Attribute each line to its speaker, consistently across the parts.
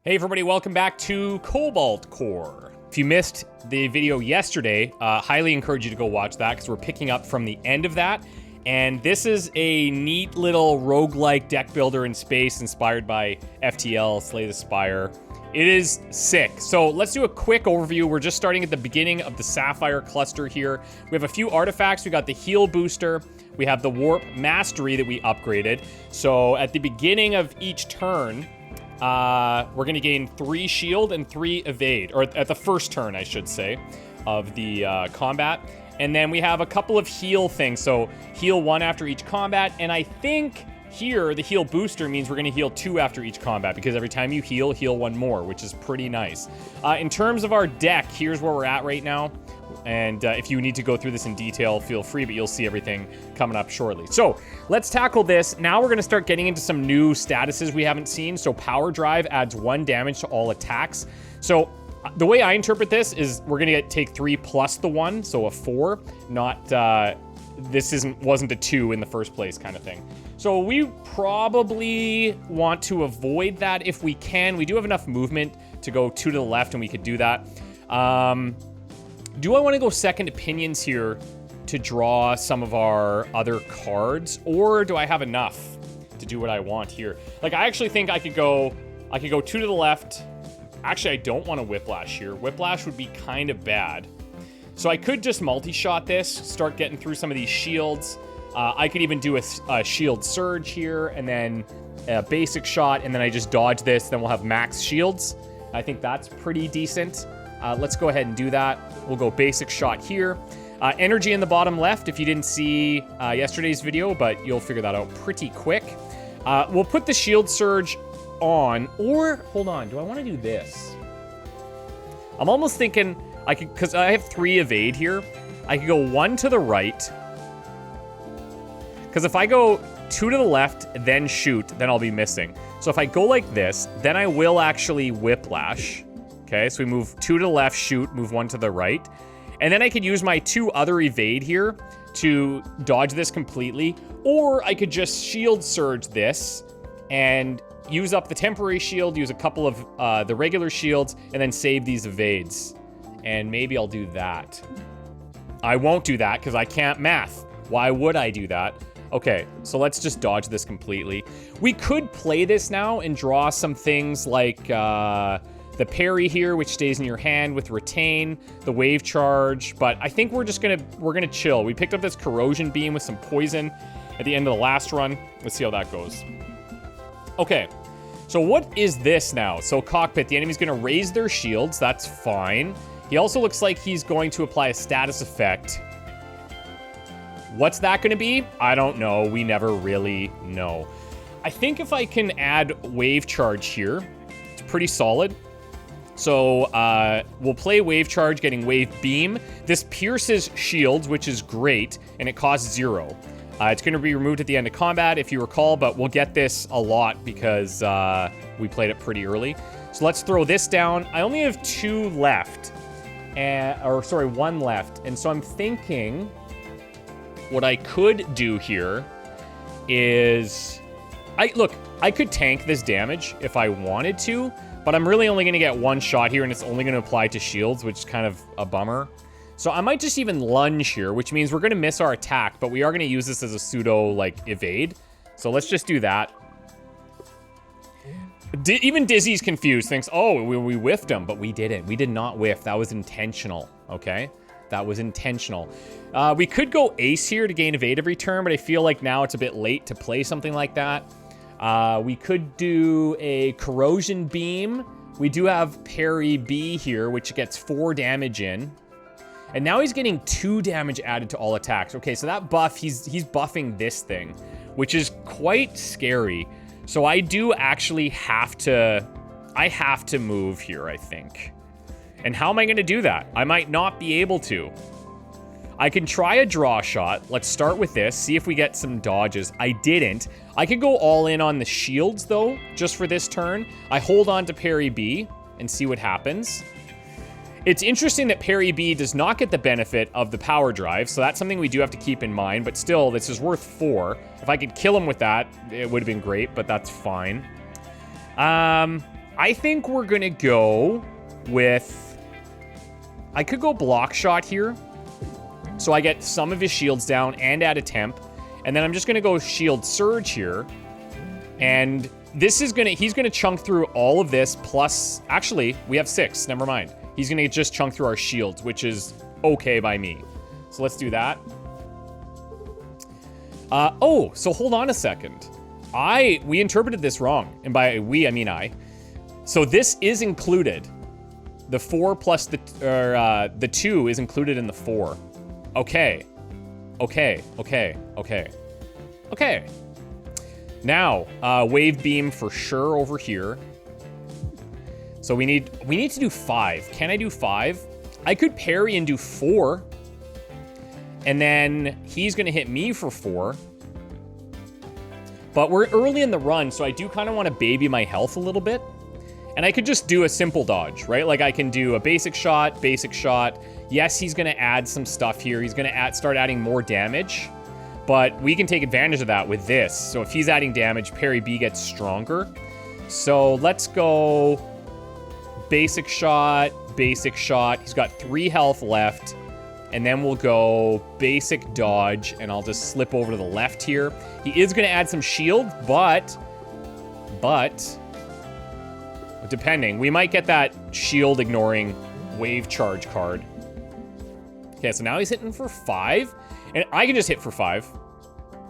Speaker 1: Hey everybody, welcome back to Cobalt Core. If you missed the video yesterday, highly encourage you to go watch that because we're picking up from the end of that. And this is a neat little roguelike deck builder in space inspired by FTL, Slay the Spire. It is sick. So let's do a quick overview. We're just starting at the beginning of the Sapphire cluster here. We have a few artifacts. We got the heal booster. We have the warp mastery that we upgraded. So at the beginning of each turn, we're going to gain 3 shield and 3 evade, or at the first turn, I should say, of the combat. And then we have a couple of heal things. So heal 1 after each combat. And I think here, the heal booster means we're going to heal 2 after each combat, because every time you heal, heal 1 more, which is pretty nice. In terms of our deck, here's where we're at right now. And if you need to go through this in detail, feel free, but you'll see everything coming up shortly. So let's tackle this. Now we're going to start getting into some new statuses we haven't seen. So power drive adds 1 damage to all attacks. So the way I interpret this is we're going to take 3 plus the 1, so a 4, not this wasn't a 2 in the first place kind of thing. So we probably want to avoid that if we can. We do have enough movement to go 2 to the left, and we could do that. Do I want to go second opinions here to draw some of our other cards, or do I have enough to do what I want here? Like, I actually think I could go 2 to the left. Actually, I don't want to whiplash here. Whiplash would be kind of bad. So I could just multi-shot this, start getting through some of these shields. I could even do a shield surge here, and then a basic shot, and then I just dodge this, then we'll have max shields. I think that's pretty decent. Let's go ahead and do that. We'll go basic shot here. Energy in the bottom left, if you didn't see yesterday's video, but you'll figure that out pretty quick. We'll put the shield surge on, or hold on, do I want to do this? I'm almost thinking I could, because I have 3 evade here, I could go 1 to the right, because if I go 2 to the left, then shoot, then I'll be missing. So if I go like this, then I will actually whiplash. Okay, so we move 2 to the left, shoot, move 1 to the right. And then I could use my 2 other evade here to dodge this completely. Or I could just shield surge this and use up the temporary shield, use a couple of the regular shields, and then save these evades. And maybe I'll do that. I won't do that because I can't math. Why would I do that? Okay, so let's just dodge this completely. We could play this now and draw some things like the parry here, which stays in your hand with retain, the wave charge, but I think we're gonna chill. We picked up this corrosion beam with some poison at the end of the last run. Let's see how that goes. Okay, so what is this now? So cockpit, the enemy's gonna raise their shields, that's fine. He also looks like he's going to apply a status effect. What's that gonna be? I don't know, we never really know. I think if I can add wave charge here, it's pretty solid. So we'll play wave charge, getting wave beam. This pierces shields, which is great, and it costs 0. It's going to be removed at the end of combat, if you recall, but we'll get this a lot because we played it pretty early. So let's throw this down. I only have 2 left, 1 left, and so I'm thinking what I could do here is, I could tank this damage if I wanted to. But I'm really only going to get 1 shot here, and it's only going to apply to shields, which is kind of a bummer. So I might just even lunge here, which means we're going to miss our attack, but we are going to use this as a pseudo, evade. So let's just do that. Even Dizzy's confused, thinks, oh, we whiffed him, but we didn't. We did not whiff. That was intentional, okay? That was intentional. We could go ace here to gain evade every turn, but I feel like now it's a bit late to play something like that. We could do a corrosion beam. We do have parry B here, which gets 4 damage in. And now he's getting 2 damage added to all attacks. Okay, so that buff, he's buffing this thing, which is quite scary. So I do actually have to move here, I think. And how am I going to do that? I might not be able to. I can try a draw shot. Let's start with this, see if we get some dodges. I didn't. I could go all in on the shields, though, just for this turn. I hold on to parry B and see what happens. It's interesting that parry B does not get the benefit of the power drive, so that's something we do have to keep in mind, but still, this is worth 4. If I could kill him with that, it would have been great, but that's fine. I think we're gonna go with... I could go block shot here. So I get some of his shields down and add a temp. And then I'm just gonna go shield surge here. And this is gonna... He's gonna chunk through all of this plus... Actually, we have 6. Never mind. He's gonna just chunk through our shields, which is okay by me. So let's do that. Oh, so hold on a second. We interpreted this wrong. And by we, I mean I. So this is included. The 4 plus the 2 is included in the 4. Okay. Okay. Now, wave beam for sure over here. So we need to do 5. Can I do 5? I could parry and do 4. And then he's gonna hit me for 4. But we're early in the run, so I do kind of want to baby my health a little bit. And I could just do a simple dodge, right? Like I can do a basic shot. Yes, he's gonna add some stuff here. He's gonna start adding more damage. But we can take advantage of that with this. So if he's adding damage, parry B gets stronger. So let's go basic shot. He's got 3 health left. And then we'll go basic dodge, and I'll just slip over to the left here. He is going to add some shield, but depending, we might get that shield ignoring wave charge card. Okay, so now he's hitting for 5, and I can just hit for 5,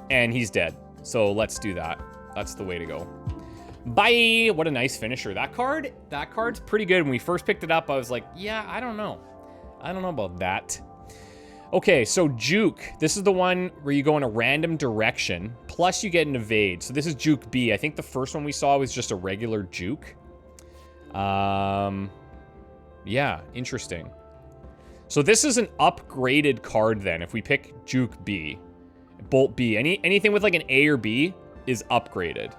Speaker 1: and he's dead. So let's do that. That's the way to go. Bye. What a nice finisher. That card's pretty good. When we first picked it up, I was like, yeah, I don't know about that. Okay, so juke. This is the one where you go in a random direction, plus you get an evade. So this is juke B. I think the first one we saw was just a regular juke. Yeah, interesting. So this is an upgraded card then. If we pick juke B, bolt B, anything with like an A or B is upgraded.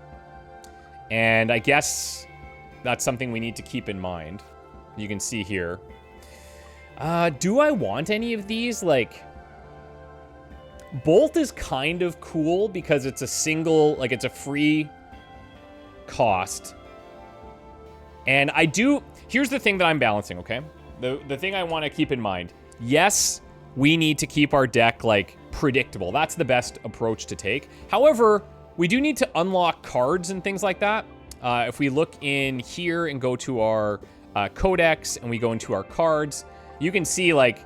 Speaker 1: And I guess that's something we need to keep in mind. You can see here. Do I want any of these? Like, Bolt is kind of cool because it's a single, like it's a free cost. And here's the thing that I'm balancing, okay? The thing I want to keep in mind. Yes, we need to keep our deck, like, predictable. That's the best approach to take. However, we do need to unlock cards and things like that. If we look in here and go to our codex and we go into our cards, you can see like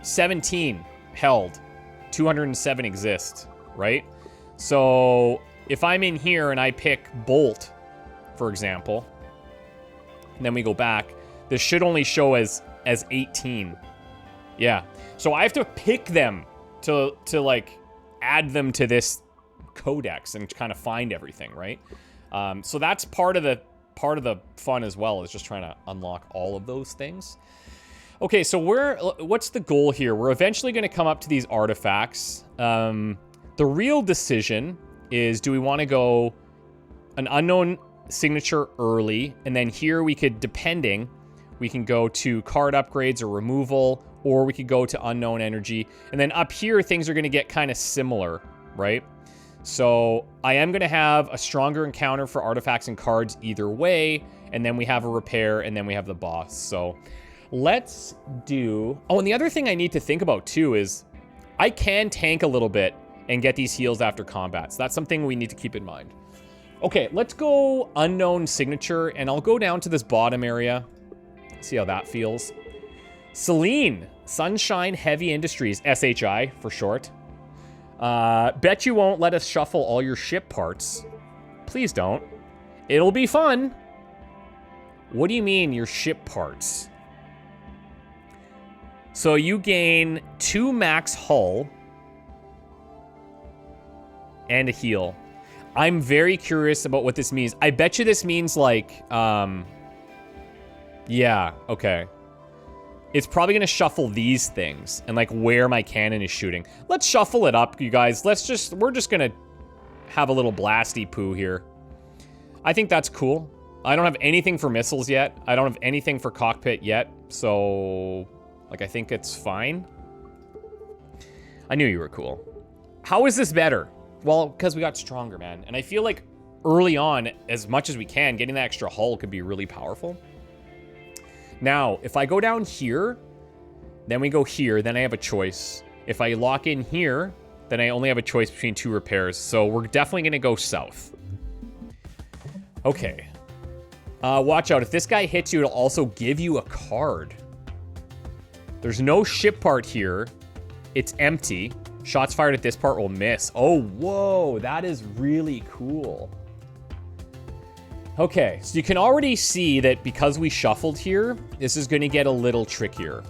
Speaker 1: 17 held, 207 exist, right? So if I'm in here and I pick Bolt, for example, and then we go back, this should only show as 18. Yeah. So I have to pick them to like add them to this codex and kind of find everything, right? So that's part of the fun as well, is just trying to unlock all of those things. Okay, so what's the goal here? We're eventually going to come up to these artifacts. The real decision is, do we want to go an unknown signature early, and then here we could, depending, we can go to card upgrades or removal, or we could go to unknown energy. And then up here, things are going to get kind of similar, right? So I am going to have a stronger encounter for artifacts and cards either way, and then we have a repair, and then we have the boss. So let's do... Oh, and the other thing I need to think about too is I can tank a little bit and get these heals after combat. So that's something we need to keep in mind. Okay, let's go unknown signature, and I'll go down to this bottom area. See how that feels. Celine, Sunshine Heavy Industries, SHI for short. Bet you won't let us shuffle all your ship parts. Please don't. It'll be fun. What do you mean, your ship parts? So you gain 2 max hull and a heal. I'm very curious about what this means. I bet you this means like, yeah, okay. It's probably gonna shuffle these things and like where my cannon is shooting. Let's shuffle it up, you guys. We're just gonna have a little blasty poo here. I think that's cool. I don't have anything for missiles yet. I don't have anything for cockpit yet. So, like, I think it's fine. I knew you were cool. How is this better? Well, because we got stronger, man. And I feel like early on, as much as we can, getting that extra hull could be really powerful. Now, if I go down here, then we go here, then I have a choice. If I lock in here, then I only have a choice between 2 repairs. So we're definitely going to go south. Okay. Watch out. If this guy hits you, it'll also give you a card. There's no ship part here. It's empty. Shots fired at this part will miss. Oh, whoa. That is really cool. Okay, so you can already see that because we shuffled here, this is going to get a little trickier.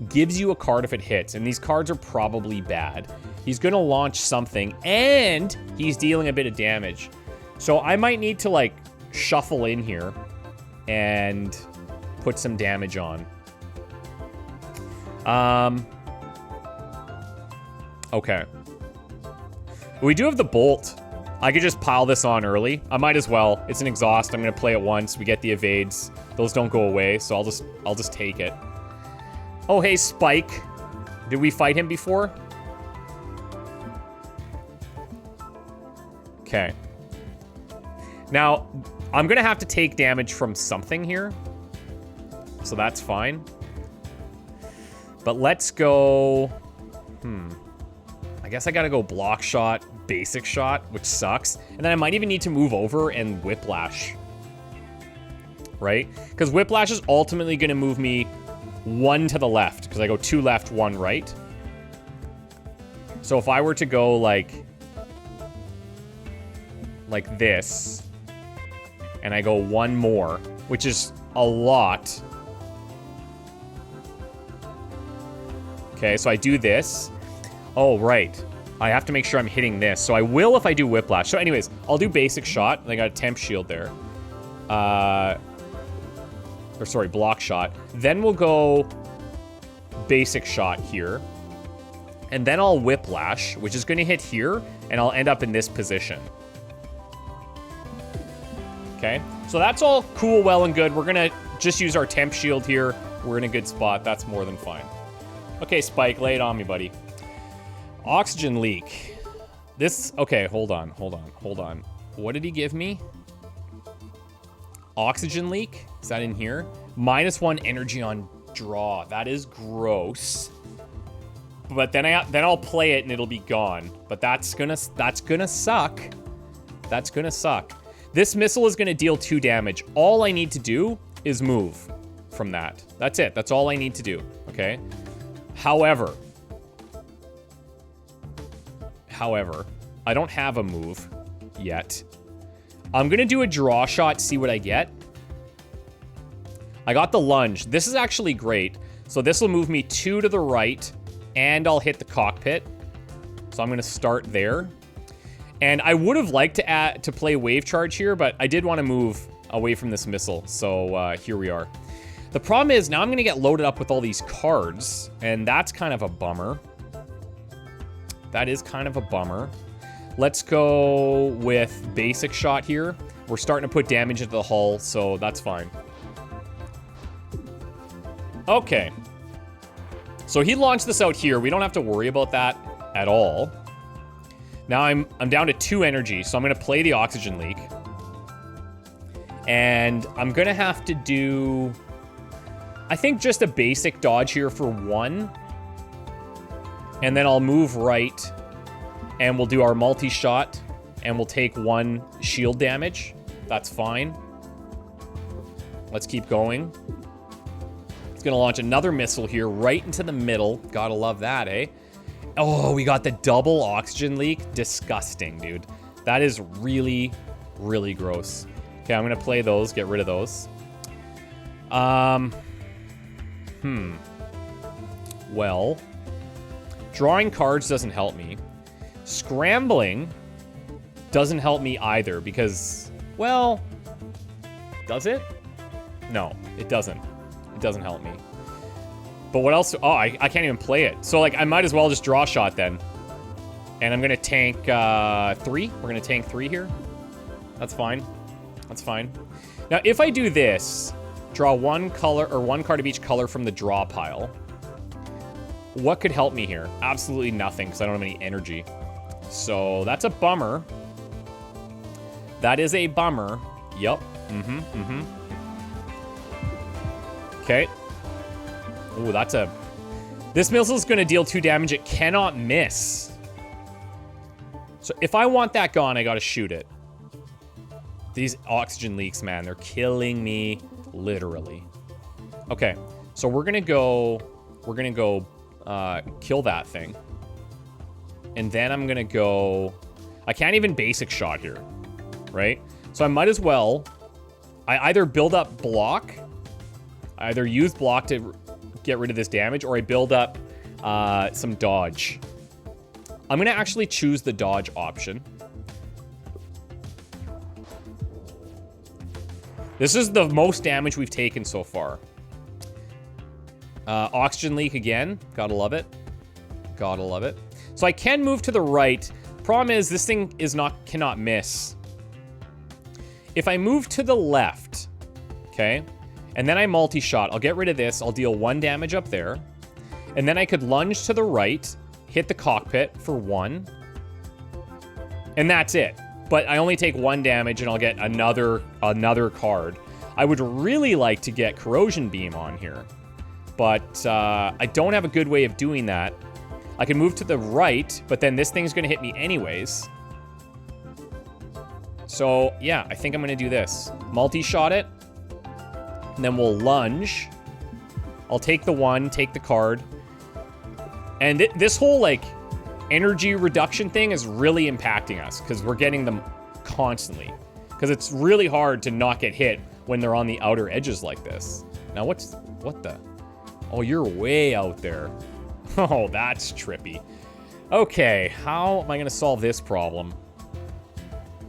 Speaker 1: Gives you a card if it hits, and these cards are probably bad. He's going to launch something, and he's dealing a bit of damage. So I might need to, like, shuffle in here and put some damage on. Okay. We do have the bolt. I could just pile this on early. I might as well. It's an exhaust. I'm going to play it once. We get the evades. Those don't go away, so I'll just take it. Oh, hey, Spike. Did we fight him before? Okay. Now, I'm going to have to take damage from something here. So that's fine. But let's go... I guess I got to go block shot, basic shot, which sucks. And then I might even need to move over and whiplash. Right? Because whiplash is ultimately going to move me 1 to the left. Because I go 2 left, 1 right. So if I were to go like this, and I go 1 more, which is a lot. Okay, so I do this. Oh, right. I have to make sure I'm hitting this. So I will if I do whiplash. So anyways, I'll do basic shot. I got a temp shield there. Or sorry, block shot. Then we'll go basic shot here. And then I'll whiplash, which is going to hit here. And I'll end up in this position. Okay, so that's all cool, well and good. We're going to just use our temp shield here. We're in a good spot. That's more than fine. Okay, Spike, lay it on me, buddy. Oxygen leak. Okay, hold on. What did he give me? Oxygen leak? Is that in here? -1 energy on draw. That is gross. But then I'll play it and it'll be gone. But that's gonna suck. That's gonna suck. This missile is gonna deal 2 damage. All I need to do is move from that. That's it. That's all I need to do. Okay. However, I don't have a move yet. I'm going to do a draw shot, see what I get. I got the lunge. This is actually great. So this will move me 2 to the right, and I'll hit the cockpit. So I'm going to start there. And I would have liked to play wave charge here, but I did want to move away from this missile. So here we are. The problem is now I'm going to get loaded up with all these cards, and that's kind of a bummer. That is kind of a bummer. Let's go with basic shot here. We're starting to put damage into the hull, so that's fine. Okay. So he launched this out here. We don't have to worry about that at all. Now I'm down to 2 energy, so I'm going to play the oxygen leak. And I'm going to have to do... I think just a basic dodge here for 1. And then I'll move right. And we'll do our multi-shot. And we'll take 1 shield damage. That's fine. Let's keep going. It's going to launch another missile here right into the middle. Gotta love that, eh? Oh, we got the double oxygen leak. Disgusting, dude. That is really, really gross. Okay, I'm going to play those. Get rid of those. Well, drawing cards doesn't help me. Scrambling doesn't help me either because, well, does it? No, it doesn't. It doesn't help me. But what else? Oh, I can't even play it. So, like, I might as well just draw shot then. And I'm going to tank 3. We're going to tank 3 here. That's fine. That's fine. Now, if I do this, draw 1 color or 1 card of each color from the draw pile. What could help me here? Absolutely nothing because I don't have any energy. So that's a bummer. That is a bummer. Yup. Okay. Ooh, that's a... This missile's gonna deal 2 damage. It cannot miss. So if I want that gone, I gotta shoot it. These oxygen leaks, man, they're killing me, literally. Okay, so we're gonna go kill that thing. And then I'm gonna go... I can't even basic shot here, right? So I might as well... I either build up block, I either use block to get rid of this damage, or I build up some dodge. I'm gonna actually choose the dodge option. This is the most damage we've taken so far. Oxygen leak again. Gotta love it. Gotta love it. So I can move to the right. Problem is, this thing cannot miss. If I move to the left, okay, and then I multi-shot, I'll get rid of this. I'll deal 1 damage up there. And then I could lunge to the right, hit the cockpit for 1. And that's it. But I only take 1 damage and I'll get another card. I would really like to get Corrosion Beam on here. But I don't have a good way of doing that. I can move to the right, but then this thing's gonna hit me anyways. So yeah, I think I'm gonna do this. Multi-shot it. And then we'll lunge. I'll take the 1, take the card. And this whole, like, energy reduction thing is really impacting us because we're getting them constantly. Because it's really hard to not get hit when they're on the outer edges like this. Now, what the? Oh, you're way out there. Oh, that's trippy. Okay, how am I going to solve this problem?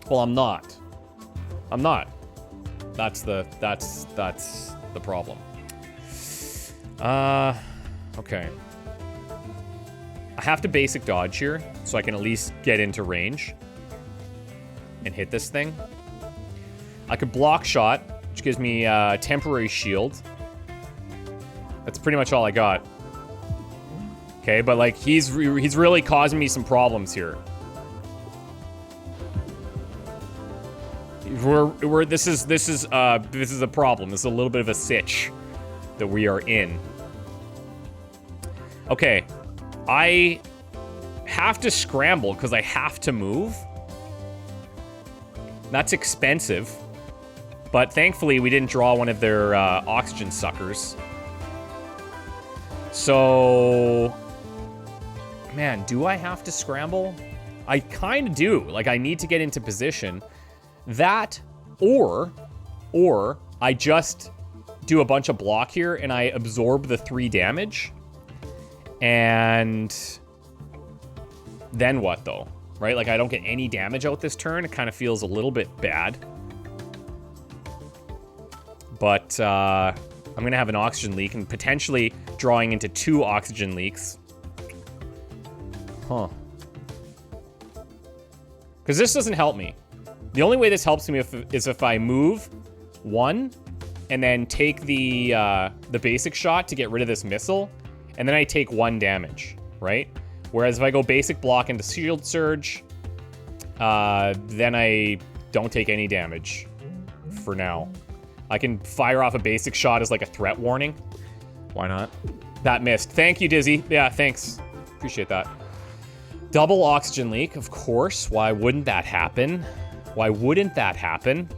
Speaker 1: Well, I'm not. I'm not. That's the problem. Okay. I have to basic dodge here, so I can at least get into range and hit this thing. I could block shot, which gives me temporary shield. That's pretty much all I got. Okay, but like he's really causing me some problems here. This is a problem. This is a little bit of a sitch that we are in. Okay. I have to scramble because I have to move. That's expensive. But thankfully, we didn't draw one of their oxygen suckers. So... Man, do I have to scramble? I kind of do. Like, I need to get into position. That, or I just do a bunch of block here and I absorb the 3 damage. And then what, though? Right? Like, I don't get any damage out this turn. It kind of feels a little bit bad. But I'm going to have an oxygen leak and potentially drawing into 2 oxygen leaks. Huh. Because this doesn't help me. The only way this helps me is if I move 1 and then take the basic shot to get rid of this missile. And then I take 1 damage, right? Whereas if I go basic block into shield surge, then I don't take any damage for now. I can fire off a basic shot as like a threat warning. Why not? That missed. Thank you, Dizzy. Yeah, thanks. Appreciate that. Double oxygen leak, of course. Why wouldn't that happen? Why wouldn't that happen?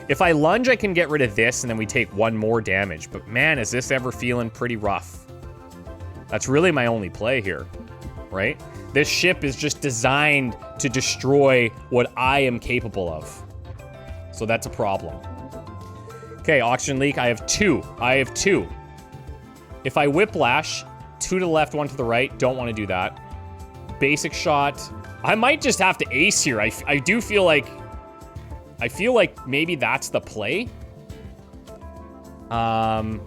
Speaker 1: If I lunge, I can get rid of this, and then we take 1 more damage. But man, is this ever feeling pretty rough. That's really my only play here, right? This ship is just designed to destroy what I am capable of. So that's a problem. Okay, oxygen leak, I have 2. I have 2. If I whiplash, 2 to the left, 1 to the right, don't want to do that. Basic shot. I might just have to ace here. I do feel like... I feel like maybe that's the play. Because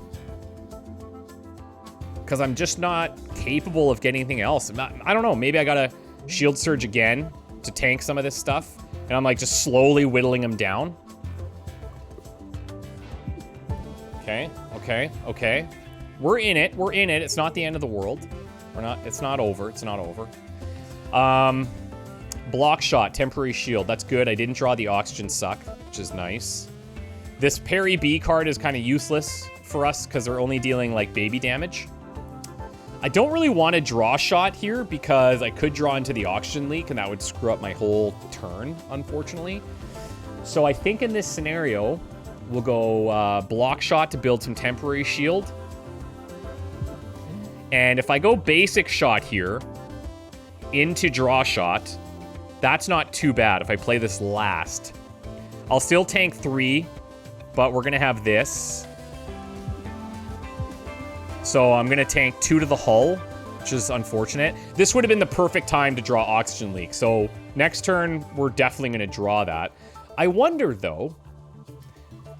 Speaker 1: I'm just not capable of getting anything else. I don't know. Maybe I gotta shield surge again to tank some of this stuff. And I'm like just slowly whittling them down. Okay, okay, okay. We're in it. We're in it. It's not the end of the world. It's not over. It's not over. block shot, temporary shield. That's good. I didn't draw the oxygen suck, which is nice. This parry B card is kind of useless for us because they're only dealing like baby damage. I don't really want to draw shot here because I could draw into the oxygen leak and that would screw up my whole turn, unfortunately. So I think in this scenario, we'll go block shot to build some temporary shield. And if I go basic shot here into draw shot, that's not too bad if I play this last. I'll still tank 3, but we're going to have this. So I'm going to tank 2 to the hull, which is unfortunate. This would have been the perfect time to draw oxygen leak. So next turn, we're definitely going to draw that. I wonder, though,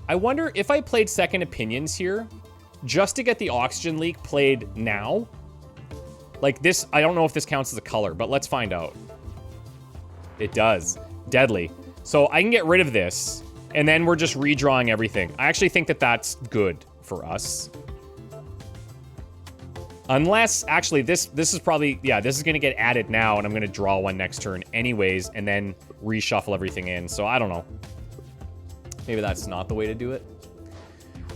Speaker 1: if I played Second Opinions here, just to get the oxygen leak played now. Like this, I don't know if this counts as a color, but let's find out. It does. Deadly. So I can get rid of this, and then we're just redrawing everything. I actually think that that's good for us. Unless, actually, this is probably, yeah, this is going to get added now, and I'm going to draw one next turn anyways, and then reshuffle everything in. So I don't know. Maybe that's not the way to do it.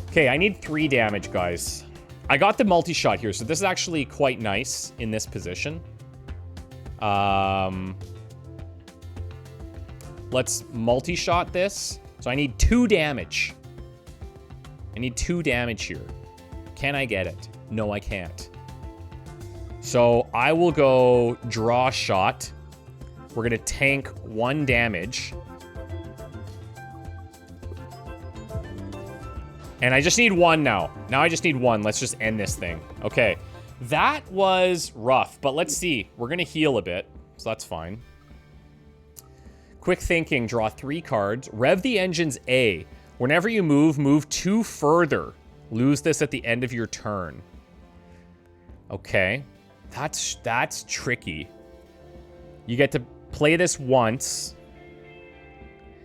Speaker 1: Okay, I need 3 damage, guys. I got the multi-shot here, so this is actually quite nice in this position. Let's multi-shot this. So I need 2 damage. I need 2 damage here. Can I get it? No, I can't. So I will go draw shot. We're going to tank 1 damage. And I just need 1 now. Now I just need 1. Let's just end this thing. Okay. That was rough, but let's see. We're going to heal a bit, so that's fine. Quick thinking. Draw 3 cards. Rev the engines A. Whenever you move 2 further. Lose this at the end of your turn. Okay. That's tricky. You get to play this once.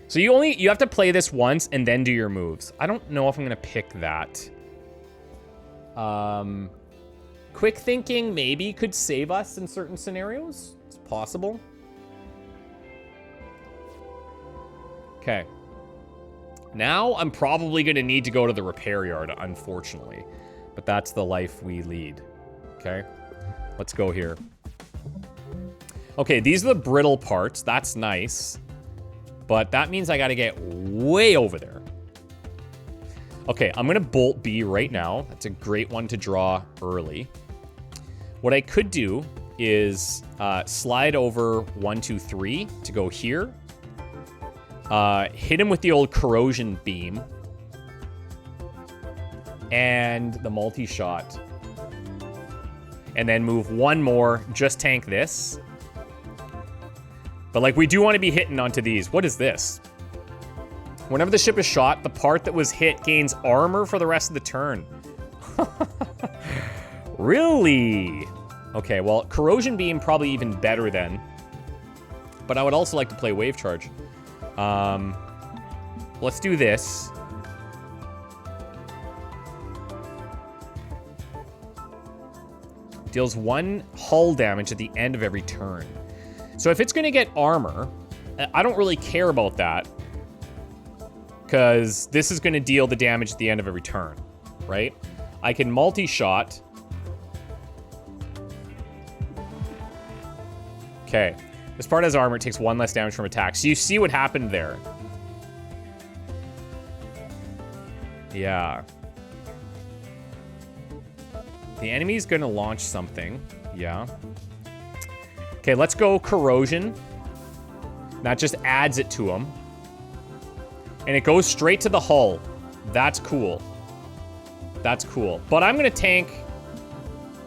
Speaker 1: So you have to play this once and then do your moves. I don't know if I'm gonna pick that. Quick thinking maybe could save us in certain scenarios. It's possible. Okay. Now I'm probably gonna need to go to the repair yard, unfortunately. But that's the life we lead. Okay. Let's go here. Okay, these are the brittle parts. That's nice. But that means I got to get way over there. Okay, I'm going to bolt B right now. That's a great one to draw early. What I could do is slide over 1, 2, 3 to go here. Hit him with the old corrosion beam. And the multi-shot. And then move 1 more. Just tank this. But, like, we do want to be hitting onto these. What is this? Whenever the ship is shot, the part that was hit gains armor for the rest of the turn. Really? Okay, well, corrosion beam probably even better then. But I would also like to play wave charge. Let's do this. Deals 1 hull damage at the end of every turn. So if it's going to get armor, I don't really care about that. Because this is going to deal the damage at the end of every turn, right? I can multi-shot. Okay. This part has armor. It takes 1 less damage from attacks. So you see what happened there. Yeah. The enemy's going to launch something. Yeah. Okay, let's go corrosion. That just adds it to him. And it goes straight to the hull. That's cool. That's cool. But I'm going to tank...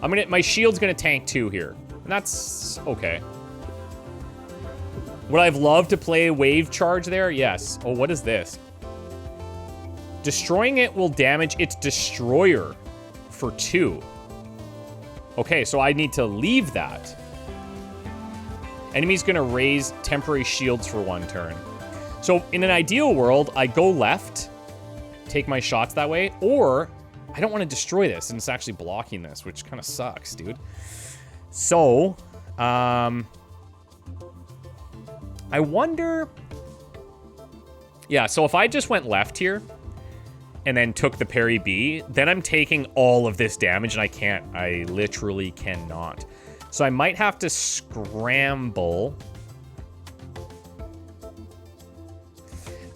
Speaker 1: my shield's going to tank 2 here. And that's okay. Would I have loved to play wave charge there? Yes. Oh, what is this? Destroying it will damage its destroyer for 2. Okay, so I need to leave that. Enemy's gonna raise temporary shields for 1 turn. So in an ideal world, I go left, take my shots that way, or I don't want to destroy this, and it's actually blocking this, which kind of sucks, dude. So, I wonder... Yeah, so if I just went left here and then took the parry B, then I'm taking all of this damage, and I can't. I literally cannot. So I might have to scramble.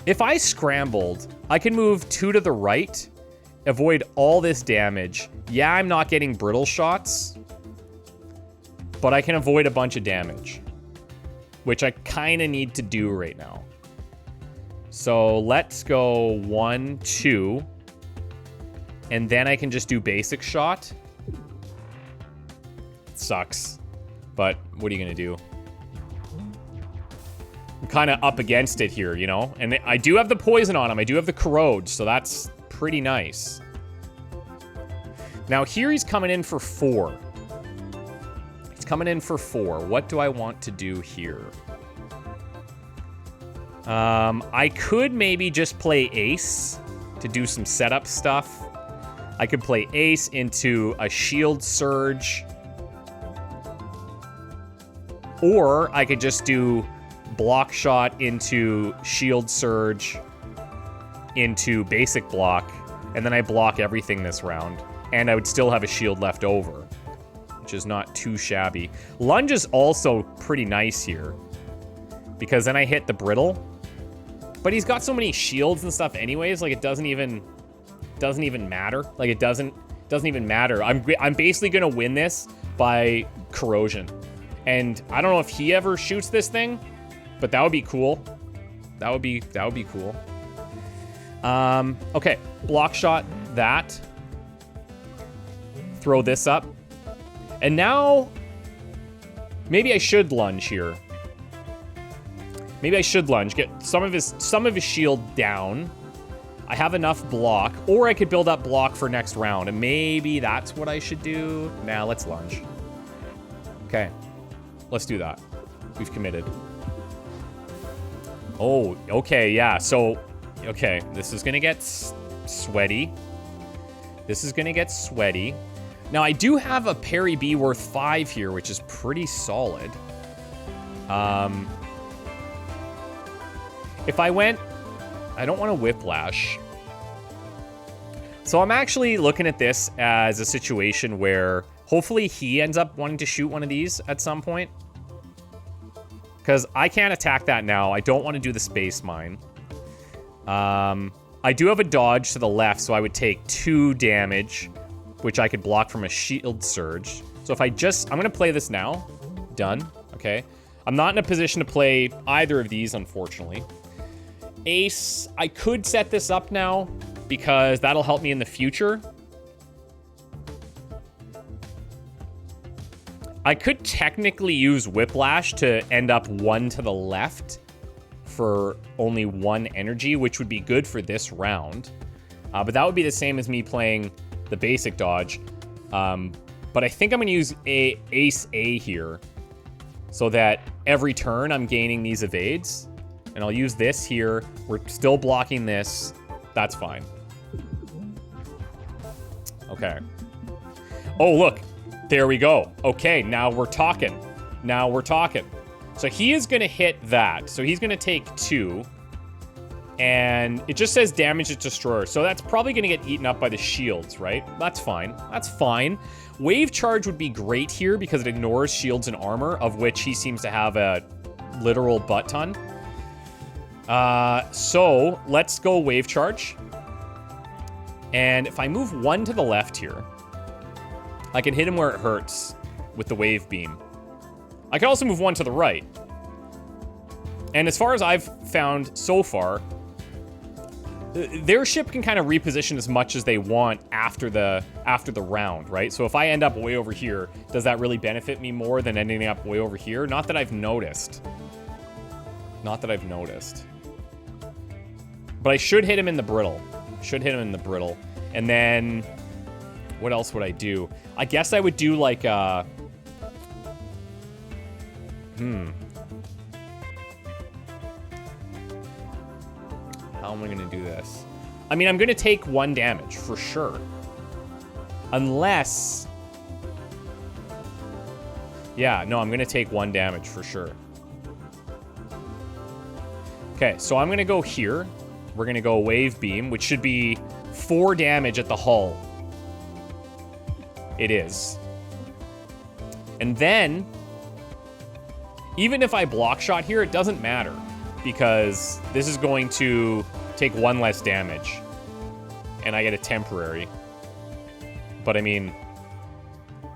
Speaker 1: If I scrambled, I can move 2 to the right, avoid all this damage. Yeah, I'm not getting brittle shots, but I can avoid a bunch of damage, which I kind of need to do right now. So let's go 1, 2, and then I can just do basic shot. It sucks, but what are you gonna do? I'm kind of up against it here, you know? And I do have the poison on him. I do have the corrode, so that's pretty nice. Now here he's coming in for 4. He's coming in for 4. What do I want to do here? I could maybe just play Ace to do some setup stuff. I could play Ace into a shield surge. Or I could just do block shot into shield surge into basic block, and then I block everything this round. And I would still have a shield left over, which is not too shabby. Lunge is also pretty nice here, because then I hit the brittle. But he's got so many shields and stuff anyways, like it doesn't even matter. Like it doesn't even matter. I'm basically gonna win this by corrosion. And I don't know if he ever shoots this thing, but that would be cool. That would be cool. Okay, block shot that. Throw this up. And now maybe I should lunge here. Maybe I should lunge, get some of his shield down. I have enough block, or I could build up block for next round, and maybe that's what I should do. Nah, let's lunge. Okay, let's do that. We've committed. Oh, okay, yeah, so, okay, this is gonna get sweaty. This is gonna get sweaty. Now, I do have a parry B worth 5 here, which is pretty solid. If I went, I don't want to whiplash. So I'm actually looking at this as a situation where hopefully he ends up wanting to shoot one of these at some point. Because I can't attack that now. I don't want to do the space mine. I do have a dodge to the left, so I would take 2 damage, which I could block from a shield surge. So if I'm going to play this now. Done. Okay. I'm not in a position to play either of these, unfortunately. Ace, I could set this up now because that'll help me in the future. I could technically use Whiplash to end up 1 to the left for only 1 energy, which would be good for this round. But that would be the same as me playing the basic dodge. But I think I'm going to use Ace A here so that every turn I'm gaining these evades. And I'll use this here. We're still blocking this. That's fine. Okay. Oh, look. There we go. Okay, now we're talking. Now we're talking. So he is going to hit that. So he's going to take 2. And it just says damage to destroyer. So that's probably going to get eaten up by the shields, right? That's fine. That's fine. Wave charge would be great here because it ignores shields and armor, of which he seems to have a literal butt ton. So let's go wave charge. And if I move 1 to the left here, I can hit him where it hurts with the wave beam. I can also move 1 to the right. And as far as I've found so far, their ship can kind of reposition as much as they want after the round, right? So if I end up way over here, does that really benefit me more than ending up way over here? Not that I've noticed. Not that I've noticed. But I should hit him in the brittle. Should hit him in the brittle. And then what else would I do? I guess I would do like how am I gonna do this? I mean, I'm gonna take 1 damage for sure. Unless, yeah, no, I'm gonna take 1 damage for sure. Okay, so I'm gonna go here. We're gonna go wave beam, which should be 4 damage at the hull. It is. And then, even if I block shot here, it doesn't matter, because this is going to take 1 less damage. And I get a temporary. But I mean,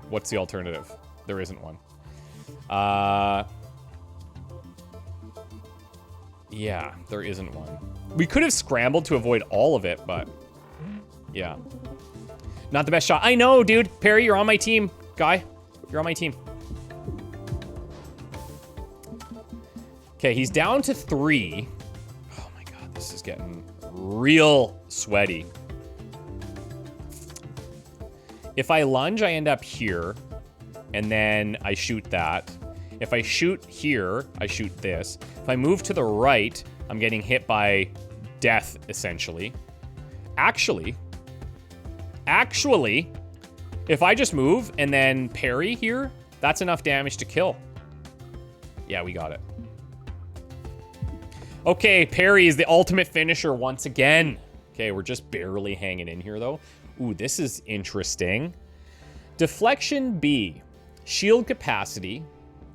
Speaker 1: what's the alternative? There isn't one. Yeah, there isn't one. We could have scrambled to avoid all of it, but yeah. Not the best shot. I know, dude. Perry, you're on my team. Guy, you're on my team. Okay, he's down to 3. Oh my god, this is getting real sweaty. If I lunge, I end up here, and then I shoot that. If I shoot here, I shoot this. If I move to the right, I'm getting hit by death, essentially. Actually, if I just move and then parry here, that's enough damage to kill. Yeah, we got it. Okay, parry is the ultimate finisher once again. Okay, we're just barely hanging in here, though. Ooh, this is interesting. Deflection B. Shield capacity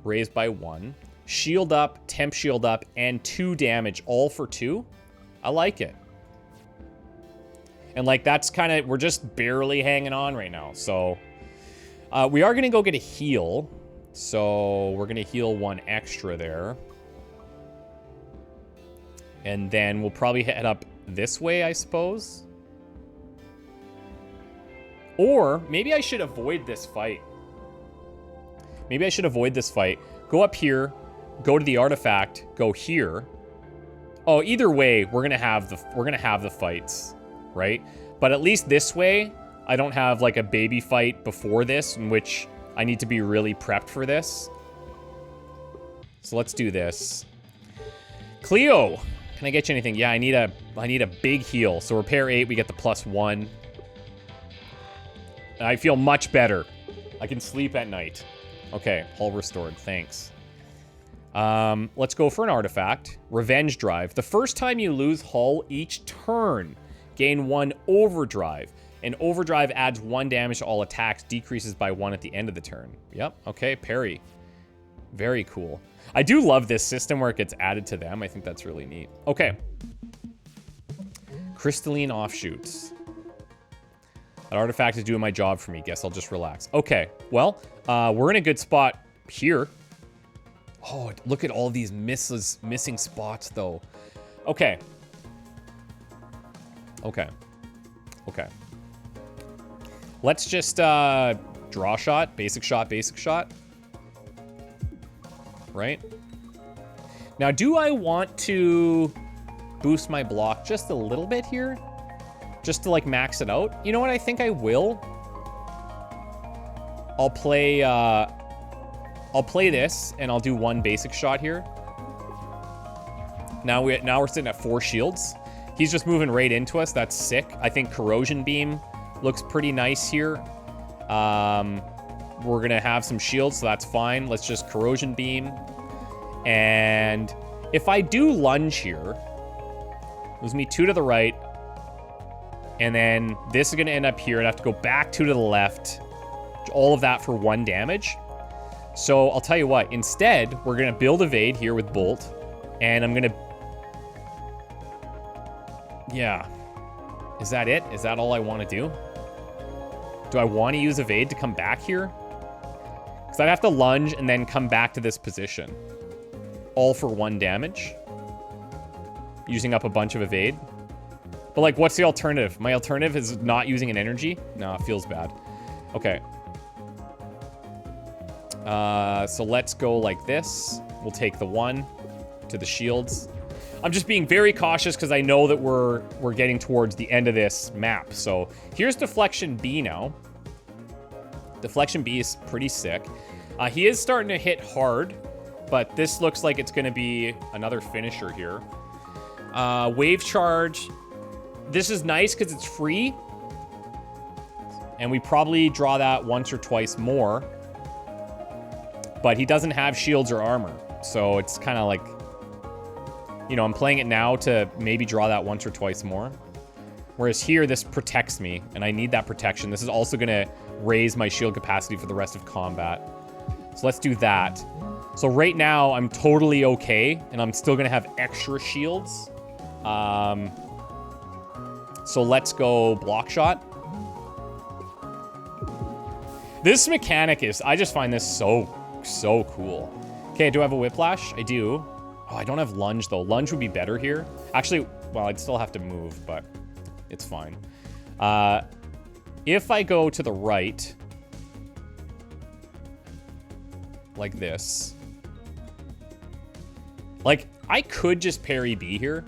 Speaker 1: raised by 1. Shield up, temp shield up, and 2 damage, all for 2. I like it. And like, that's kind of, we're just barely hanging on right now. So we are going to go get a heal. So we're going to heal 1 extra there. And then we'll probably head up this way, I suppose. Or maybe I should avoid this fight. Maybe I should avoid this fight. Go up here, go to the artifact, go here. Oh, either way, we're gonna have the fights, right? But at least this way, I don't have like a baby fight before this, in which I need to be really prepped for this. So let's do this. Cleo, can I get you anything? Yeah, I need a big heal. So repair 8, we get the +1. I feel much better. I can sleep at night. Okay, hull restored, thanks. Let's go for an artifact. Revenge drive. The first time you lose hull each turn, gain 1 overdrive. And overdrive adds 1 damage to all attacks, decreases by 1 at the end of the turn. Yep, okay, parry. Very cool. I do love this system where it gets added to them. I think that's really neat. Okay. Crystalline offshoots. That artifact is doing my job for me. Guess I'll just relax. Okay, well, we're in a good spot here. Oh, look at all these missing spots, though. Okay. Okay. Okay. Let's just draw shot, basic shot, basic shot. Right? Now, do I want to boost my block just a little bit here? Just to, like, max it out? You know what? I think I will. I'll play this, and I'll do 1 basic shot here. Now we're sitting at 4 shields. He's just moving right into us. That's sick. I think corrosion beam looks pretty nice here. We're gonna have some shields, so that's fine. Let's just corrosion beam. And if I do lunge here, lose me 2 to the right, and then this is gonna end up here. I'd have to go back 2 to the left. All of that for 1 damage. So I'll tell you what, instead, we're gonna build evade here with Bolt, and I'm gonna... Yeah. Is that it? Is that all I want to do? Do I want to use evade to come back here? Because I'd have to lunge and then come back to this position. All for 1 damage. Using up a bunch of evade. But like, what's the alternative? My alternative is not using an energy? No, it feels bad. Okay. So let's go like this. We'll take the 1 to the shields. I'm just being very cautious because I know that we're getting towards the end of this map. So here's Deflection B now. Deflection B is pretty sick. He is starting to hit hard, but this looks like it's going to be another finisher here. Wave Charge. This is nice because it's free. And we probably draw that once or twice more. But he doesn't have shields or armor. So it's kind of like... you know, I'm playing it now to maybe draw that once or twice more. Whereas here, this protects me, and I need that protection. This is also going to raise my shield capacity for the rest of combat. So let's do that. So right now, I'm totally okay, and I'm still going to have extra shields. So let's go block shot. This mechanic is, I just find this so cool. Okay, do I have a whiplash? I do. Oh, I don't have lunge though. Lunge would be better here. Actually, well, I'd still have to move, but it's fine. If I go to the right, like this, like I could just parry B here.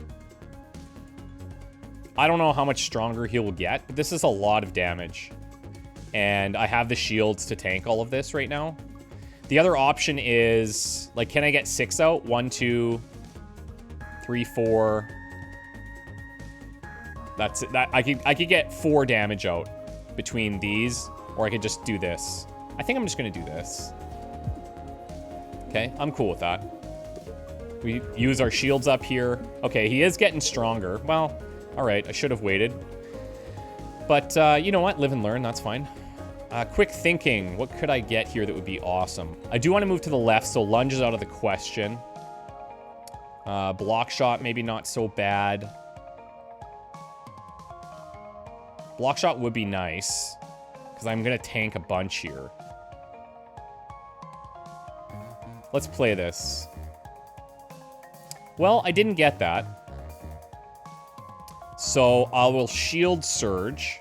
Speaker 1: I don't know how much stronger he will get, but this is a lot of damage. And I have the shields to tank all of this right now. The other option is, like, can I get 6 out? 1, 2, 3, 4. That's it. I could get 4 damage out between these, or I could just do this. I think I'm just gonna do this. Okay, I'm cool with that. We use our shields up here. Okay, he is getting stronger. Well, all right, I should have waited. But you know what? Live and learn, that's fine. Quick thinking, what could I get here that would be awesome? I do want to move to the left, so lunge is out of the question. Block shot, maybe not so bad. Block shot would be nice, because I'm going to tank a bunch here. Let's play this. Well, I didn't get that. So I will shield surge.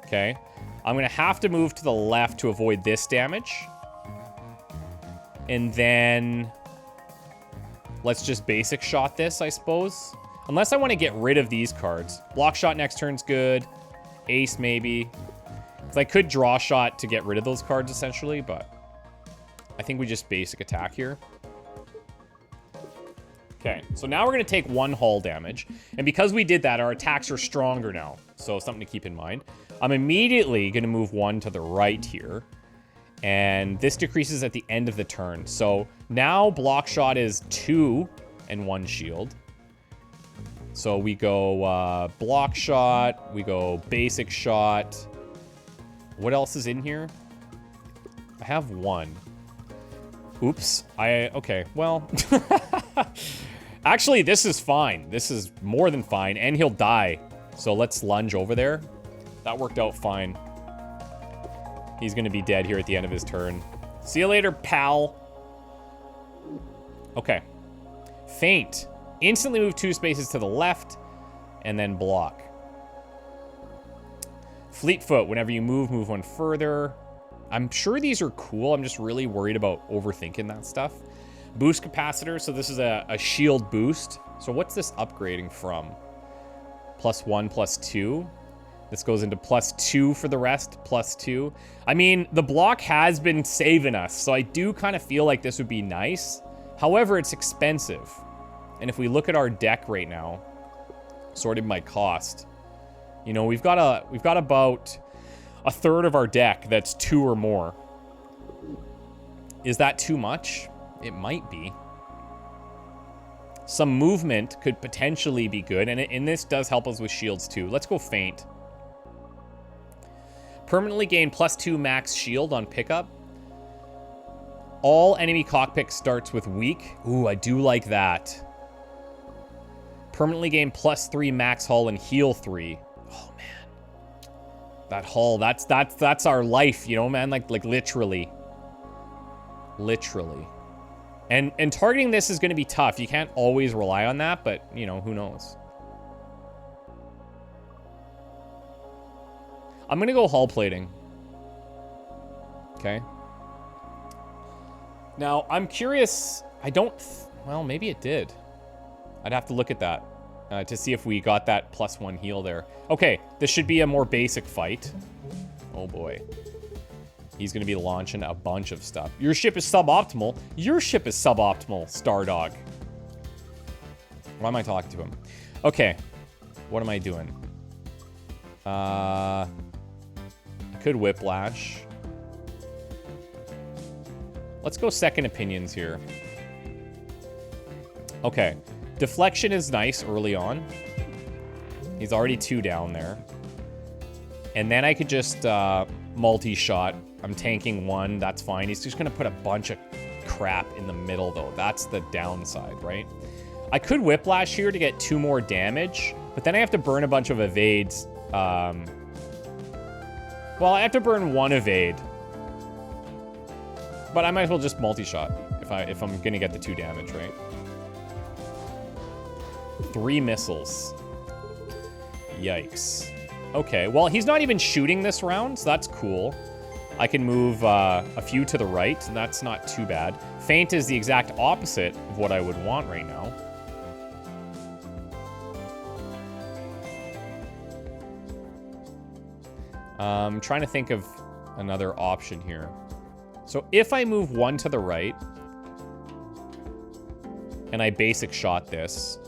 Speaker 1: Okay. I'm going to have to move to the left to avoid this damage. And then let's just basic shot this, I suppose. Unless I want to get rid of these cards. Block shot next turn's good. Ace maybe. Because I could draw shot to get rid of those cards essentially, but I think we just basic attack here. Okay, so now we're going to take 1 hull damage. And because we did that, our attacks are stronger now. So something to keep in mind. I'm immediately going to move 1 to the right here. And this decreases at the end of the turn. So now block shot is 2 and 1 shield. So we go block shot. We go basic shot. What else is in here? I have 1. Oops. Okay, well... Actually, this is fine. This is more than fine, and he'll die. So let's lunge over there. That worked out fine. He's going to be dead here at the end of his turn. See you later, pal. Okay. Feint. Instantly move 2 spaces to the left, and then block. Fleetfoot. Whenever you move 1 further. I'm sure these are cool. I'm just really worried about overthinking that stuff. Boost capacitor, so this is a shield boost. So what's this upgrading from? +1, +2. This goes into +2 for the rest, +2. I mean, the block has been saving us, so I do kind of feel like this would be nice. However, it's expensive. And if we look at our deck right now, sorted by cost, you know, we've got about a third of our deck that's 2 or more. Is that too much? It might be. Some movement could potentially be good, and this does help us with shields too. Let's go feint. Permanently gain +2 max shield on pickup. All enemy cockpit starts with weak. Ooh, I do like that. Permanently gain +3 max hull and heal 3. Oh man, that hull, that's our life, you know, man. Like literally. And targeting this is going to be tough. You can't always rely on that, but, you know, who knows? I'm going to go hull plating. Okay. Now, I'm curious. Well, maybe it did. I'd have to look at that to see if we got that +1 heal there. Okay, this should be a more basic fight. Oh, boy. He's going to be launching a bunch of stuff. Your ship is suboptimal. Your ship is suboptimal, Stardog. Why am I talking to him? Okay. What am I doing? I could whiplash. Let's go second opinions here. Okay. Deflection is nice early on. He's already 2 down there. And then I could just multi-shot. I'm tanking 1. That's fine. He's just going to put a bunch of crap in the middle, though. That's the downside, right? I could Whiplash here to get 2 more damage, but then I have to burn a bunch of evades. Well, I have to burn 1 evade. But I might as well just multi-shot if I'm going to get the 2 damage, right? 3 missiles. Yikes. Okay, well, he's not even shooting this round, so that's cool. I can move a few to the right, and that's not too bad. Feint is the exact opposite of what I would want right now. I'm trying to think of another option here. So if I move 1 to the right, and I basic shot this,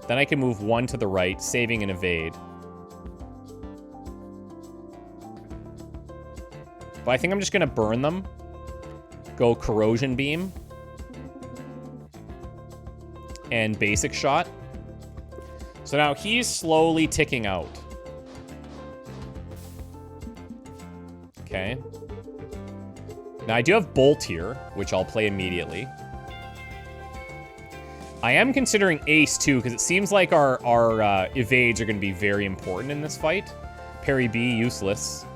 Speaker 1: then I can move 1 to the right, saving an evade. But I think I'm just going to burn them. Go corrosion beam. And basic shot. So now he's slowly ticking out. Okay. Now I do have Bolt here, which I'll play immediately. I am considering Ace too, because it seems like our evades are going to be very important in this fight. Parry B, useless.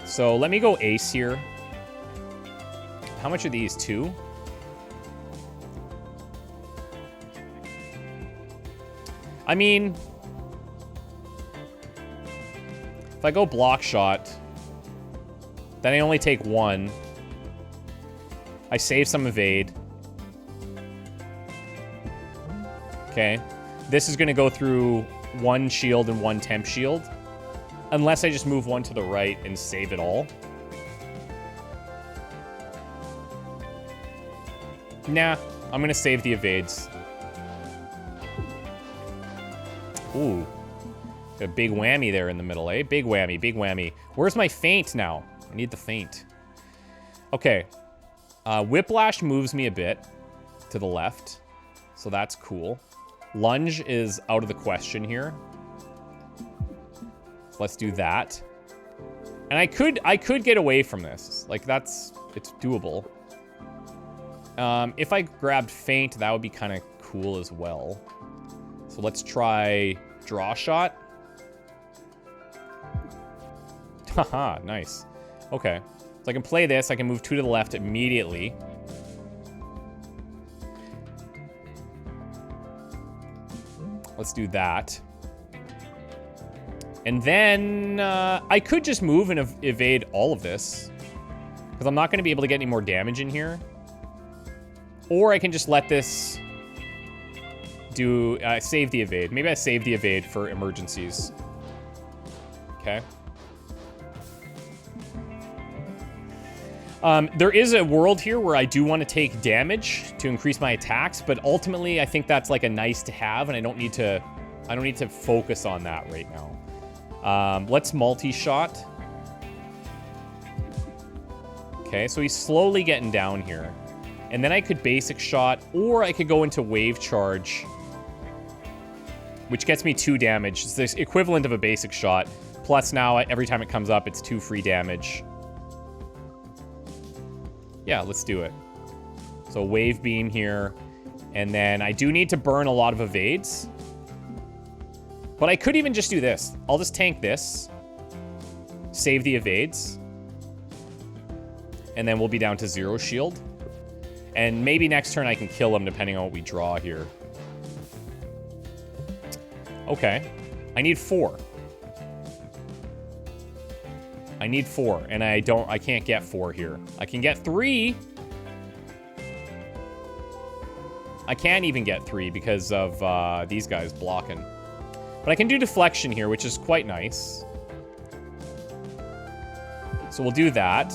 Speaker 1: So let me go Ace here. How much are these? 2? I mean, if I go block shot, then I only take 1. I save some evade. Okay. This is going to go through 1 shield and 1 temp shield. Unless I just move 1 to the right and save it all. Nah, I'm going to save the evades. Ooh. Got a big whammy there in the middle, eh? Big whammy, big whammy. Where's my feint now? I need the feint. Okay. Whiplash moves me a bit to the left. So that's cool. Lunge is out of the question here. So let's do that. And I could get away from this. Like, it's doable. If I grabbed feint, that would be kind of cool as well. So let's try draw shot. Haha, nice. Okay. So I can play this. I can move 2 to the left immediately. Let's do that. And then I could just move and evade all of this. Because I'm not going to be able to get any more damage in here. Or I can just let this do... save the evade. Maybe I save the evade for emergencies. Okay. There is a world here where I do want to take damage to increase my attacks, but ultimately I think that's like a nice to have, and I don't need to focus on that right now. Let's multi-shot. Okay, so he's slowly getting down here. And then I could basic shot, or I could go into wave charge, which gets me 2 damage. It's the equivalent of a basic shot. Plus now, every time it comes up, it's 2 free damage. Yeah, let's do it. So wave beam here. And then I do need to burn a lot of evades. But I could even just do this. I'll just tank this. Save the evades. And then we'll be down to 0 shield. And maybe next turn I can kill him depending on what we draw here. Okay. I need 4. I need 4, and I can't get 4 here. I can get 3. I can't even get 3 because of these guys blocking. But I can do deflection here, which is quite nice. So we'll do that.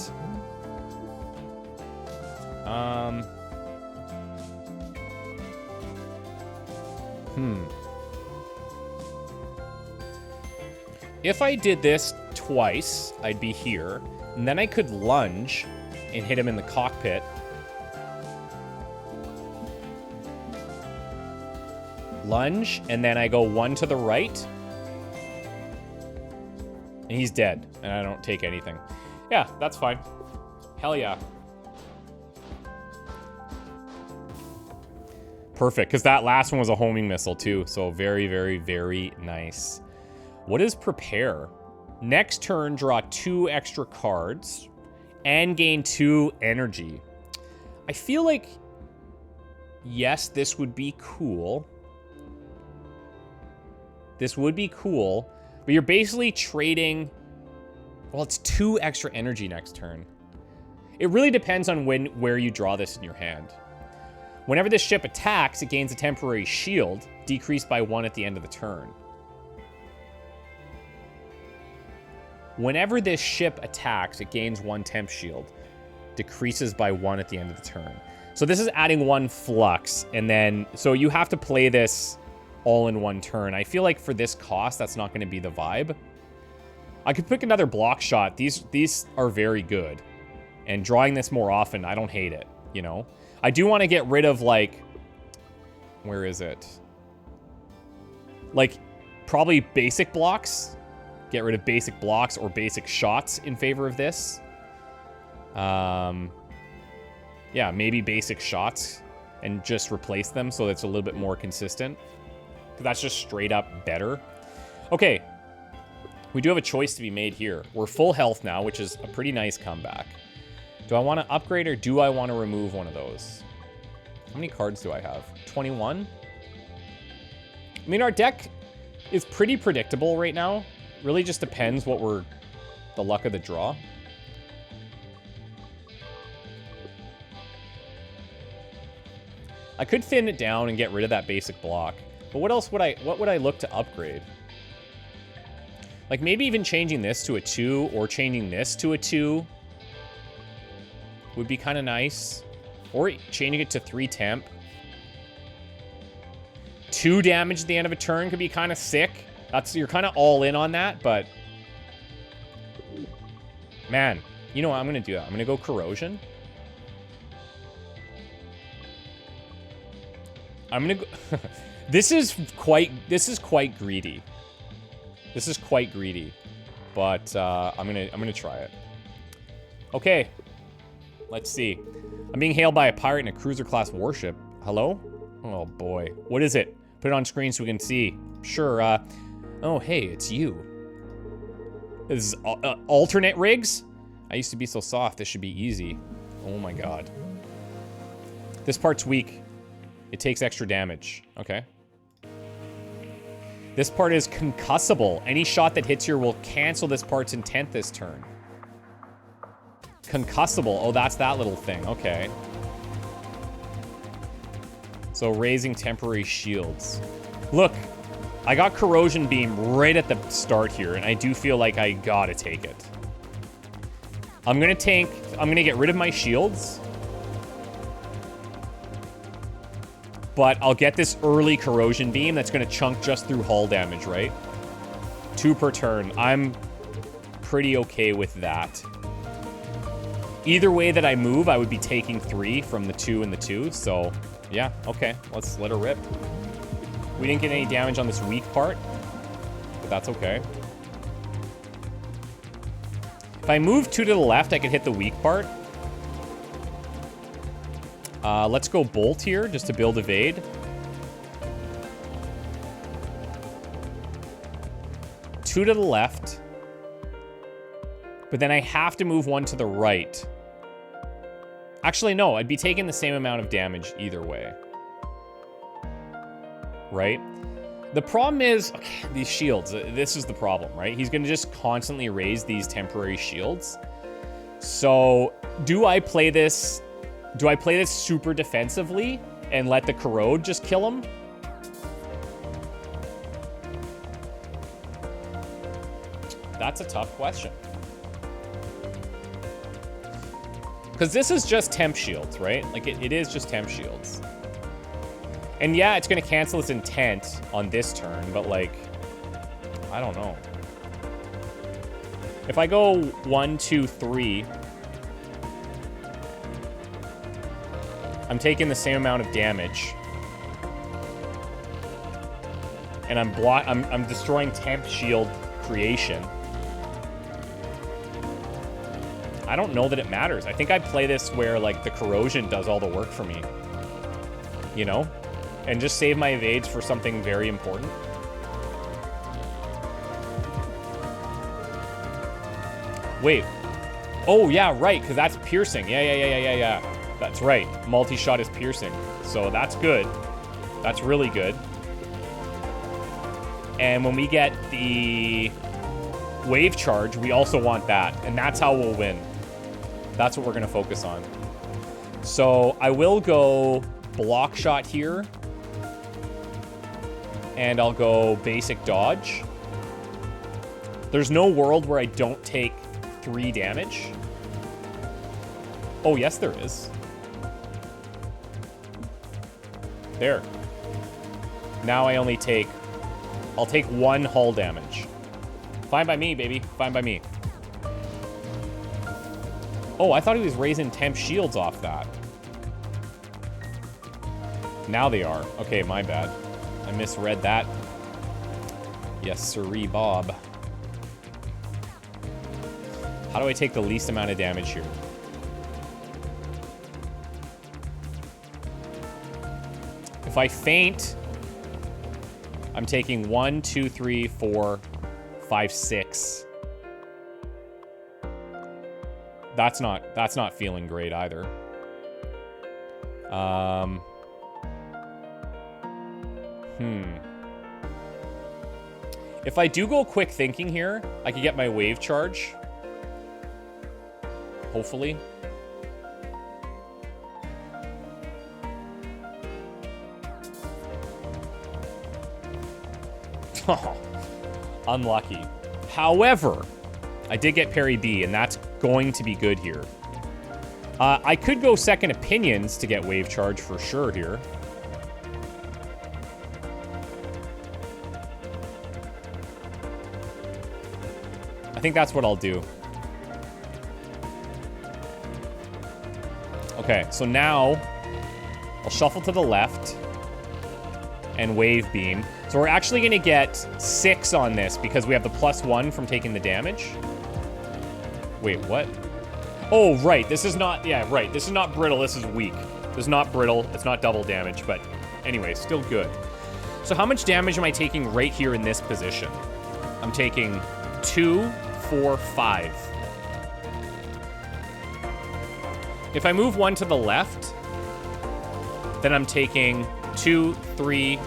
Speaker 1: If I did this twice, I'd be here. And then I could lunge and hit him in the cockpit. lunge, and then I go 1 to the right. And he's dead, and I don't take anything. Yeah, that's fine. Hell yeah. Perfect, because that last one was a homing missile too, so very, very, very nice. What is prepare? Next turn, draw 2 extra cards and gain 2 energy. I feel like, yes, this would be cool. This would be cool, but you're basically trading... Well, it's 2 extra energy next turn. It really depends on where you draw this in your hand. Whenever this ship attacks, it gains a temporary shield, decreased by 1 at the end of the turn. Whenever this ship attacks, it gains 1 temp shield, decreases by 1 at the end of the turn. So this is adding 1 flux, and then, so you have to play this all in 1 turn. I feel like for this cost, that's not going to be the vibe. I could pick another block shot. These are very good. And drawing this more often, I don't hate it, you know? I do want to get rid of, like... Where is it? Like, probably basic blocks. Get rid of basic blocks or basic shots in favor of this. Yeah, maybe basic shots and just replace them so it's a little bit more consistent. Because that's just straight up better. Okay. We do have a choice to be made here. We're full health now, which is a pretty nice comeback. Do I want to upgrade or do I want to remove one of those? How many cards do I have? 21? I mean, our deck is pretty predictable right now. Really just depends what we're... the luck of the draw. I could thin it down and get rid of that basic block. But what else would what would I look to upgrade? Like maybe even changing this to a 2 or changing this to a 2 would be kind of nice. Or changing it to 3 temp. 2 damage at the end of a turn could be kind of sick. You're kind of all in on that, but... Man, you know what? I'm going to do that. I'm going to go corrosion. I'm going to go... This is quite greedy. This is quite greedy. But I'm gonna try it. Okay. Let's see. I'm being hailed by a pirate in a cruiser-class warship. Hello? Oh, boy. What is it? Put it on screen so we can see. Sure, Oh, hey, it's you. This is alternate rigs? I used to be so soft. This should be easy. Oh, my God. This part's weak. It takes extra damage. Okay. This part is concussable. Any shot that hits here will cancel this part's intent this turn. Concussable. Oh, that's that little thing. Okay. So raising temporary shields. Look, I got corrosion beam right at the start here, and I do feel like I gotta take it. I'm gonna get rid of my shields. But I'll get this early corrosion beam that's gonna chunk just through hull damage, right? 2 per turn. I'm pretty okay with that. Either way that I move, I would be taking 3 from the 2 and the 2, so yeah, okay. Let's let her rip. We didn't get any damage on this weak part, but that's okay. If I move 2 to the left, I could hit the weak part. Let's go bolt here, just to build evade. Two to the left. But then I have to move 1 to the right. Actually, no, I'd be taking the same amount of damage either way. Right? The problem is, okay, these shields, this is the problem, right? He's gonna just constantly raise these temporary shields. So, do I play this super defensively and let the corrode just kill him? That's a tough question. Because this is just temp shields, right? Like, it is just temp shields. And yeah, it's going to cancel its intent on this turn, but, like, I don't know. If I go 1, 2, 3... I'm taking the same amount of damage. And I'm destroying temp shield creation. I don't know that it matters. I think I play this where, like, the corrosion does all the work for me. You know? And just save my evades for something very important. Wait. Oh, yeah, right, because that's piercing. Yeah. That's right. Multi-shot is piercing. So that's good. That's really good. And when we get the wave charge, we also want that. And that's how we'll win. That's what we're going to focus on. So I will go block shot here. And I'll go basic dodge. There's no world where I don't take 3 damage. Oh, yes, there is. There. Now I only take... I'll take 1 hull damage. Fine by me, baby. Fine by me. Oh, I thought he was raising temp shields off that. Now they are. Okay, my bad. I misread that. Yes, sirree, Bob. How do I take the least amount of damage here? If I faint, I'm taking 1, 2, 3, 4, 5, 6. That's not feeling great either. If I do go quick thinking here, I could get my wave charge. Hopefully. Unlucky. However, I did get parry B, and that's going to be good here. I could go second opinions to get wave charge for sure here. I think that's what I'll do. Okay, so now I'll shuffle to the left and wave beam. So we're actually going to get 6 on this because we have the +1 from taking the damage. Wait, what? Oh, right. This is not... Yeah, right. This is not brittle. This is weak. This is not brittle. It's not double damage. But anyway, still good. So how much damage am I taking right here in this position? I'm taking 2, 4, 5. If I move 1 to the left, then I'm taking 2, 3,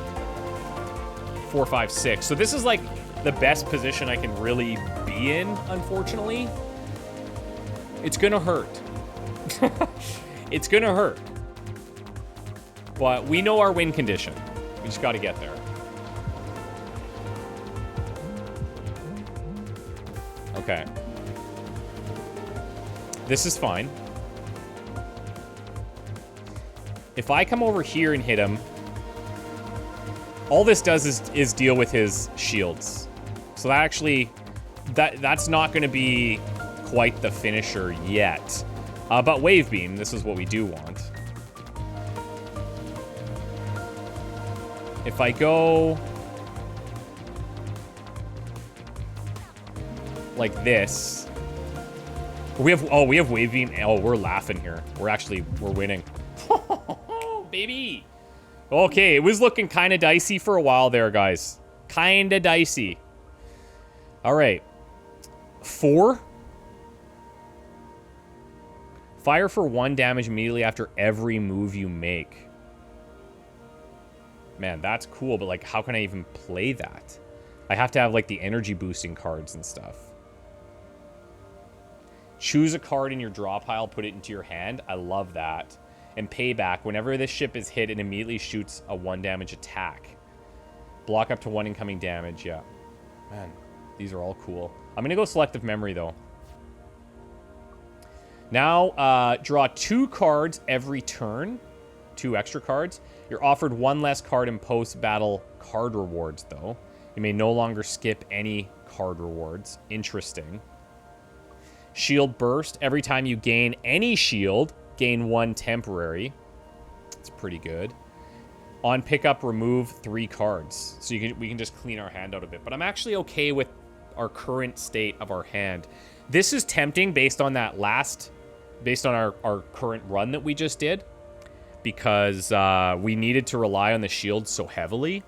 Speaker 1: 4, 5, 6. So this is like the best position I can really be in, unfortunately. It's gonna hurt. It's gonna hurt. But we know our win condition. We just gotta get there. Okay. This is fine. If I come over here and hit him, all this does is deal with his shields. So that actually, that's not going to be quite the finisher yet. But wave beam, this is what we do want. If I go like this, we have wave beam. Oh, we're laughing here. We're winning. Baby. Okay, it was looking kind of dicey for a while there, guys. Kind of dicey. All right. 4. Fire for 1 damage immediately after every move you make. Man, that's cool, but, like, how can I even play that? I have to have, like, the energy boosting cards and stuff. Choose a card in your draw pile, put it into your hand. I love that. And payback, whenever this ship is hit, it immediately shoots a 1 damage attack. Block up to 1 incoming damage, yeah. Man, these are all cool. I'm going to go selective memory, though. Now, draw 2 cards every turn. 2 extra cards. You're offered 1 less card in post-battle card rewards, though. You may no longer skip any card rewards. Interesting. Shield burst. Every time you gain any shield, gain 1 temporary. It's pretty good. On pickup, remove 3 cards. So we can just clean our hand out a bit. But I'm actually okay with our current state of our hand. This is tempting based on our current run that we just did. Because we needed to rely on the shield so heavily.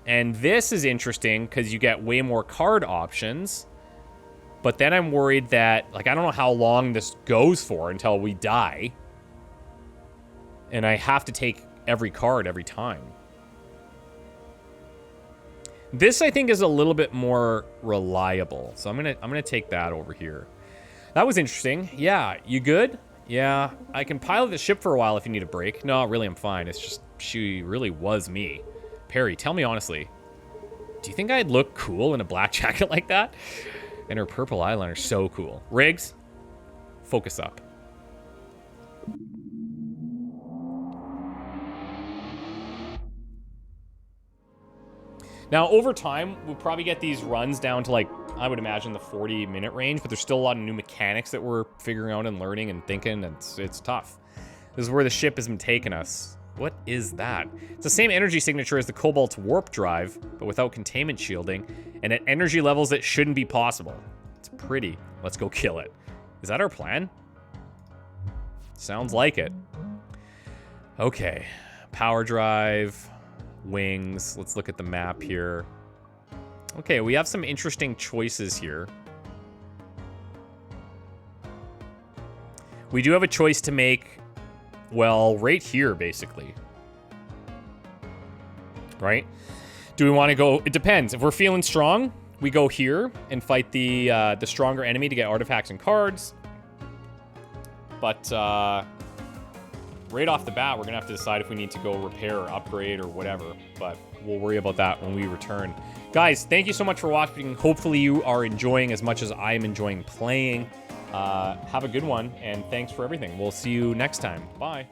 Speaker 1: And this is interesting because you get way more card options. But then I'm worried that, like, I don't know how long this goes for until we die. And I have to take every card every time. This, I think, is a little bit more reliable. So I'm gonna take that over here. That was interesting. Yeah, you good? Yeah, I can pilot the ship for a while if you need a break. No, really, I'm fine. It's just, she really was me. Perry, tell me honestly, do you think I'd look cool in a black jacket like that? And her purple eyeliner, so cool. Riggs, focus up. Now, over time, we'll probably get these runs down to, like, I would imagine the 40-minute range, but there's still a lot of new mechanics that we're figuring out and learning and thinking, and it's tough. This is where the ship has been taking us. What is that? It's the same energy signature as the COBALT's warp drive, but without containment shielding, and at energy levels that shouldn't be possible. It's pretty. Let's go kill it. Is that our plan? Sounds like it. Okay. Power drive, wings. Let's look at the map here. Okay, we have some interesting choices here. We do have a choice to make, well, right here, basically. Right? Do we want to go... It depends. If we're feeling strong, we go here and fight the stronger enemy to get artifacts and cards. But right off the bat, we're going to have to decide if we need to go repair or upgrade or whatever. But we'll worry about that when we return. Guys, thank you so much for watching. Hopefully you are enjoying as much as I am enjoying playing. Have a good one, and thanks for everything. We'll see you next time. Bye.